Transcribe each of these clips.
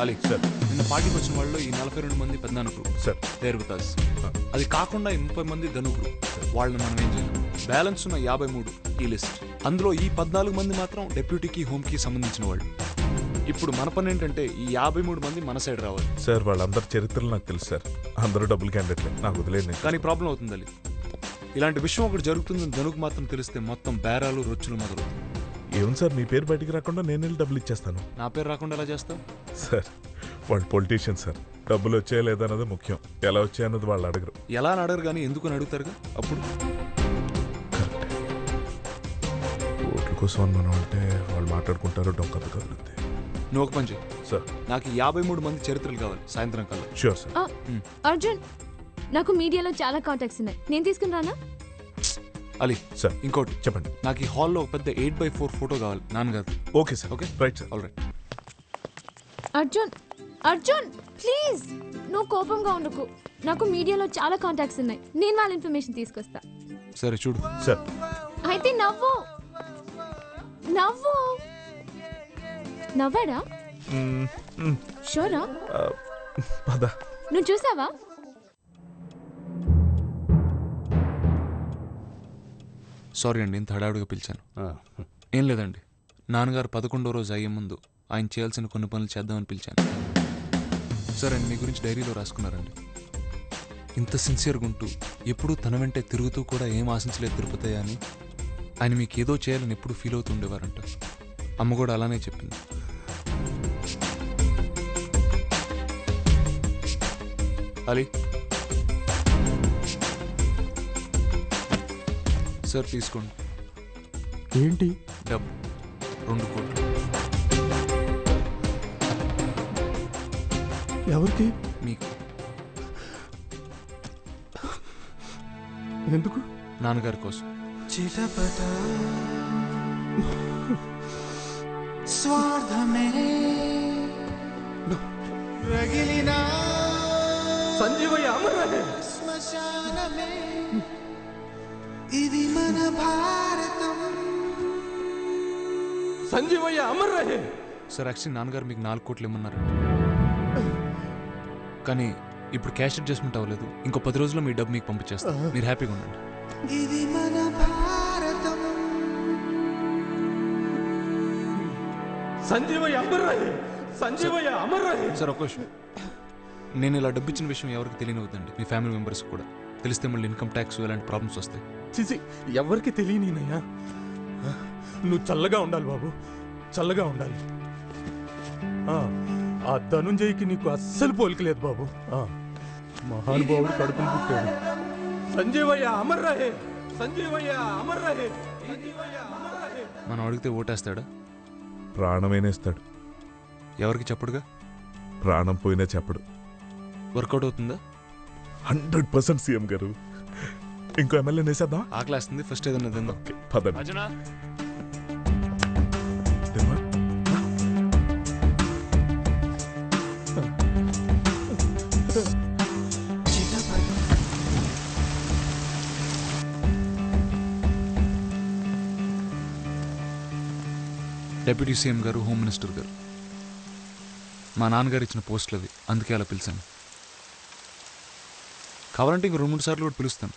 Ali sir నిన్న పార్టీకి వచ్చిన వాళ్ళు ఈ 42 మంది పెద్దనాన్న group sir there with us. అది కాకుండా ఈ 30 మంది ధను గ్రూప్, వాళ్ళని మనం ఏం చేయలేం. బ్యాలెన్స్ ఉన్న 53 ఈ లిస్ట్. అందులో ఈ 14 మంది మాత్రం డెప్యూటీకి హోమ్కి సంబంధించిన వాళ్ళు. ఇప్పుడు మన పని ఏంటంటే ఈ 53 మంది మన సైడ్ రావాలి. సార్ వాళ్ళందరి చరిత్రలు నాకు తెలుసు సార్. అందరూ డబ్బులు క్యాండిడేట్లే, నాకు వదిలేదు. కానీ ప్రాబ్లం అవుతుంది అలీ. ఇలాంటి విషయం ఒకటి జరుగుతుందని ధనుకు మాత్రం తెలిస్తే మొత్తం బేరాలు రొచ్చులు మొదలవుతాయి. ఏముంది సార్, మీ పేరు బయటికి రాకుండా నేను వెళ్ళి డబ్బులు ఇచ్చేస్తాను. నా పేరు రాకుండా ఎలా చేస్తావు? సార్ వాళ్ళు పొలిటీషియన్ సార్. డబ్బులు వచ్చాయా లేదన్నది ముఖ్యం, ఎలా వచ్చాయన్నది వాళ్ళు అడగరు. ఎలా అని అడగరు కానీ ఎందుకు అని అడుగుతారుగా. అప్పుడు కరెక్ట్. ఓట్ల కోసం అని మనం అంటే వాళ్ళు మాట్లాడుకుంటారు, డొంకత కదులుద్ది. నువ్వు ఒక పని చేయి సార్, నాకు 53 మంది చరిత్రలు కావాలి సాయంత్రం కల్లా. Sure sir. అర్జున్, నాకు మీడియాలో చాలా కాంటాక్ట్స్ ఉన్నాయి, నేను తీసుకుని రానా? అలీ సార్ ఇంకోటి చెప్పండి. నాకు ఈ హాల్లో ఒక పెద్ద 8x4 ఫోటో కావాలి నాన్నగారు. Okay sir. Okay right sir. All right. Arjun, Arjun please, నువ్వు కోపంగా ఉండకు. నాకు మీడియాలో చాలా కాంటాక్ట్స్ ఉన్నాయి, నేను వాళ్ళ ఇన్ఫర్మేషన్ తీసుకొస్తా. సరే చూడు. సార్ అయితే నవ్వు నవ్వు. నవ్వాడా? షోరా? పద. నువ్వు చూసావా? సారీ అండి ఇంత హడావుడిగా పిలిచాను. ఏం లేదండి, నాన్నగారు 11వ రోజు అయ్యే ముందు ఆయన చేయాల్సిన కొన్ని పనులు చేద్దామని పిలిచాను. సరే అండి, మీ గురించి డైరీలో రాసుకున్నారండి. ఇంత సిన్సియర్గా ఉంటూ ఎప్పుడూ తన వెంటే తిరుగుతూ కూడా ఏం ఆశించలేదు తిరుపతి అని ఆయన మీకు ఏదో చేయాలని ఎప్పుడు ఫీల్ అవుతూ ఉండేవారంట. అమ్మ కూడా అలానే చెప్పింది. అలీ సార్ తీసుకోండి. ఏంటి? డబ్బు 2 కోట్లు. ఎవరికి? మీకు. ఎందుకు? నాన్నగారి కోసం. చిటపట స్వార్థమే రగిలిన సంజీవయ్య అమర్ రహే. శ్మశానమే ఇది మన భారతం. సంజీవయ్య అమర్ రహే. సార్ యాక్చువల్లీ నాన్నగారు మీకు 4 కోట్లు ఇమ్మన్నారండి, కానీ ఇప్పుడు క్యాష్ అడ్జస్ట్మెంట్ అవ్వలేదు. ఇంకో 10 రోజుల్లో మీ డబ్బు మీకు పంపించేస్తాను, మీరు హ్యాపీగా ఉండండి. ఇది మన భారతం. సంజీవయ్య అమర్ రహే. సంజీవయ్య అమర్ రహే. సార్ ఒక విషయం, నేను ఇలా డబ్బు ఇచ్చిన విషయం ఎవరికి తెలియనివద్దండి, మీ ఫ్యామిలీ మెంబర్స్ కూడా. తెలిస్తే మళ్ళీ ఇన్కమ్ ట్యాక్స్ ఇలాంటి ప్రాబ్లమ్స్ వస్తాయి. చిచి, ఎవరికి తెలియనీనయ్యా. నువ్వు చల్లగా ఉండాలి బాబు, చల్లగా ఉండాలి. ఆ ధనుంజయ్కి నీకు అస్సలు పోలికలేదు బాబు. మహానుభావుడు కడుపులు పుట్టాడు. సంజీవయ్య అమర్ రహే. సంజీవయ్య అమర్ రహే. సంజీవయ్య అమర్ రహే. మనం అడిగితే ఓటేస్తాడా? ప్రాణమేనేస్తాడు. ఎవరికి చెప్పడుగా. ప్రాణం పోయినా చెప్పడు. వర్కౌట్ అవుతుందా? 100% సీఎం గారు. ఇంకో ఎమ్మెల్యే నేసేద్దాం. ఆకలేస్తుంది, ఫస్ట్ ఏదన్నా తిందాం. ఓకే పదండి. అజనా తిమ్మా. డెప్యూటీ సీఎం గారు, హోమ్ మినిస్టర్ గారు, మా నాన్నగారు ఇచ్చిన పోస్టులు అవి, అందుకే అలా పిలిచాను. కావాలంటే ఇంక 2-3 సార్లు కూడా పిలుస్తాను,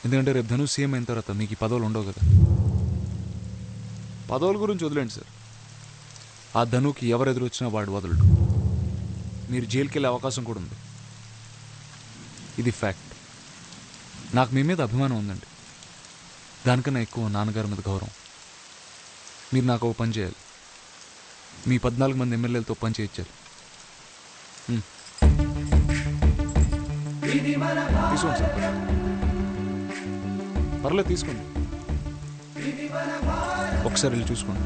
ఎందుకంటే రేపు ధను సీఎం అయిన తర్వాత మీకు ఈ పదవులు ఉండవు కదా. పదవుల గురించి వదిలేండి సార్, ఆ ధనుకి ఎవరు ఎదురు వచ్చినా వాడు వదలడు. మీరు జైలుకి వెళ్ళే అవకాశం కూడా ఉంది. ఇది ఫ్యాక్ట్. నాకు మీ మీద అభిమానం ఉందండి, దానికన్నా ఎక్కువ నాన్నగారి మీద గౌరవం. మీరు నాకు ఒక పని చేయాలి, మీ 14 మంది ఎమ్మెల్యేలతో పని చేయించాలి. తీసుకోండి సార్, పర్లేదు తీసుకోండి, ఒకసారి వెళ్ళి చూసుకోండి.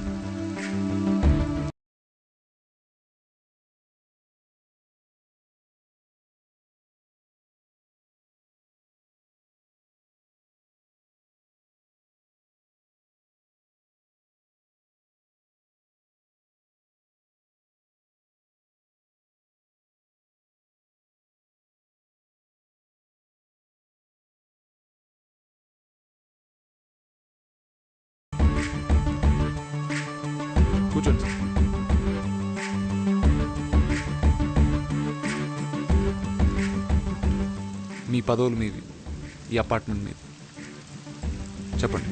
మీ పదవులు మీవి, ఈ అపార్ట్మెంట్ మీది. చెప్పండి.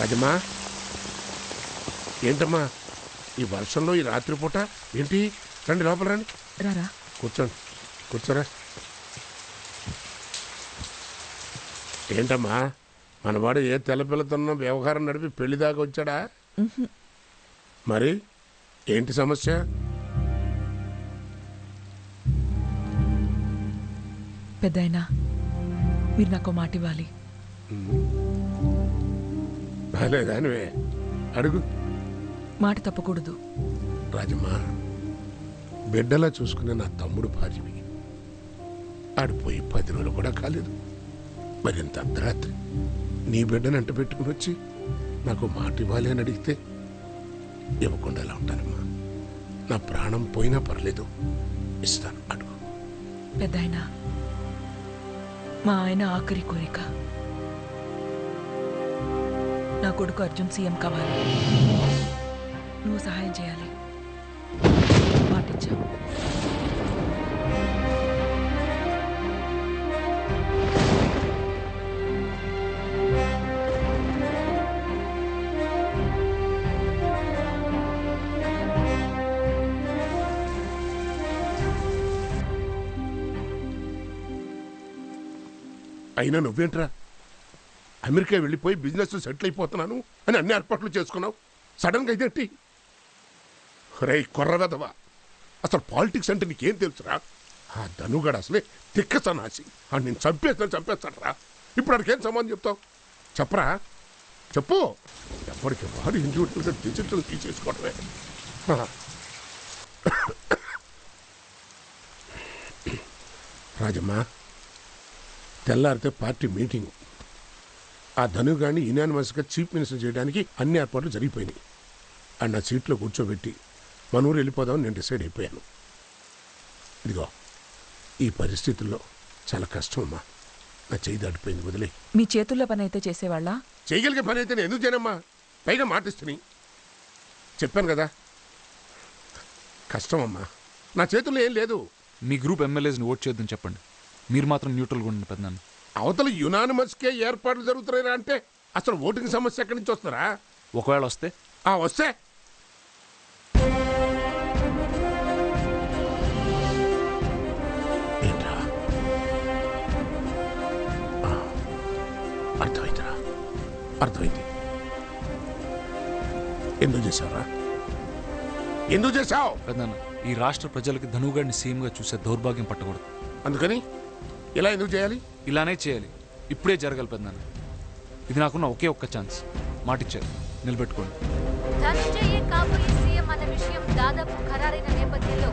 రాజమ్మా, ఏంటమ్మా ఈ వర్షంలో ఈ రాత్రిపూట ఏంటి? రండి లోపల రండి. రారా. కూర్చోండి, కూర్చోరా. ఏంటమ్మా మనవాడు ఏ తెల్లపిల్లతోనో వ్యవహారం నడిపి పెళ్లి దాకా వచ్చాడా? మరి ఏంటి సమస్య? పెద్దాయనా, మీరు నాకు మాట ఇవ్వాలి. బాలేదానివే, అడుగు. మాట తప్పకూడదు. రాజమ్మా, బిడ్డలా చూసుకునే నా తమ్ముడు భార్యవి. ఆడిపోయి 10 రోజులు కూడా కాలేదు. మరింత అర్ధరాత్రి నీ బిడ్డను అంట పెట్టుకుని వచ్చి నాకు మాట ఇవ్వాలి అని అడిగితే ఇవ్వకుండా ఎలా ఉంటానమ్మా? నా ప్రాణం పోయినా పర్లేదు, ఇస్తాను, అడుగు. పెద్దాయనా, మా ఆయన ఆఖరి కోరిక నా కొడుకు అర్జున్ సీఎం కావాలి. నువ్వు సహాయం చేయాలి. మాటిచ్చావు. అయినా నువ్వేంట్రా అమెరికా వెళ్ళిపోయి బిజినెస్ సెటిల్ అయిపోతున్నాను అని అన్ని ఏర్పాట్లు చేసుకున్నావు. సడన్గా ఇదేంటి? రే కొర్రవెదవా, అసలు పాలిటిక్స్ అంటే నీకేం తెలుసురా? ఆ ధనుగాడు అసలే తిక్క సన్నాసి. నేను చంపేస్తాను రా. ఇప్పుడు అడికేం సమాధానం చెప్తావు? చెప్పరా, చెప్పు. ఎప్పటికి వాడు ఇండివిజువల్గా డిజిటల్ తీసేసుకోవడమే. రాజమ్మా, తెల్లారితే పార్టీ మీటింగ్. ఆ ధనుగాడిని యునానిమస్గా చీఫ్ మినిస్టర్ చేయడానికి అన్ని ఏర్పాట్లు జరిగిపోయినాయి. ఆ నా సీట్లో కూర్చోబెట్టి మన ఊరు వెళ్ళిపోదామని నేను డిసైడ్ అయిపోయాను. ఇదిగో ఈ పరిస్థితుల్లో చాలా కష్టం అమ్మా. నా చేయి దాటిపోయింది, వదిలే. మీ చేతుల్లో పని అయితే చేసేవాళ్ళ? చేయగలిగే పని అయితే నేను ఎందుకు చేయనమ్మా? పైగా మాటిస్తుని చెప్పాను కదా, కష్టం అమ్మా. నా చేతుల్లో ఏం లేదు. మీ గ్రూప్ ఎమ్మెల్యేస్ని ఓట్ చేద్దని చెప్పండి. మీరు మాత్రం న్యూట్రల్గా ఉండండి పెద్దనాన్న. అవతల యునానిమస్కే ఏర్పాట్లు జరుగుతున్నాయా అంటే అసలు ఓటింగ్ సమస్య ఎక్కడి నుంచి వస్తారా? ఒకవేళ వస్తే వస్తే ఏంట్రా? అర్థమైందిరా, అర్థమైంది. ఎందుకు చేశావురా? ఎందుకు చేశావు? పెద్దనాన్న, ఈ రాష్ట్ర ప్రజలకి ధనుగాడిని సీఎంగా చూసే దౌర్భాగ్యం పట్టకూడదు. అందుకని ఇలా ఎందుకు చేయాలి? ఇలానే చేయాలి. ఇప్పుడే జరగాలి పెద్దనాన్న. ఇది నాకున్న ఒకే ఒక్క ఛాన్స్. మాటిచ్చారు, నిలబెట్టుకోండి. ధనంజయ్ కాబోయే సీఎం అన్న విషయం దాదాపు ఖరారైన నేపథ్యంలో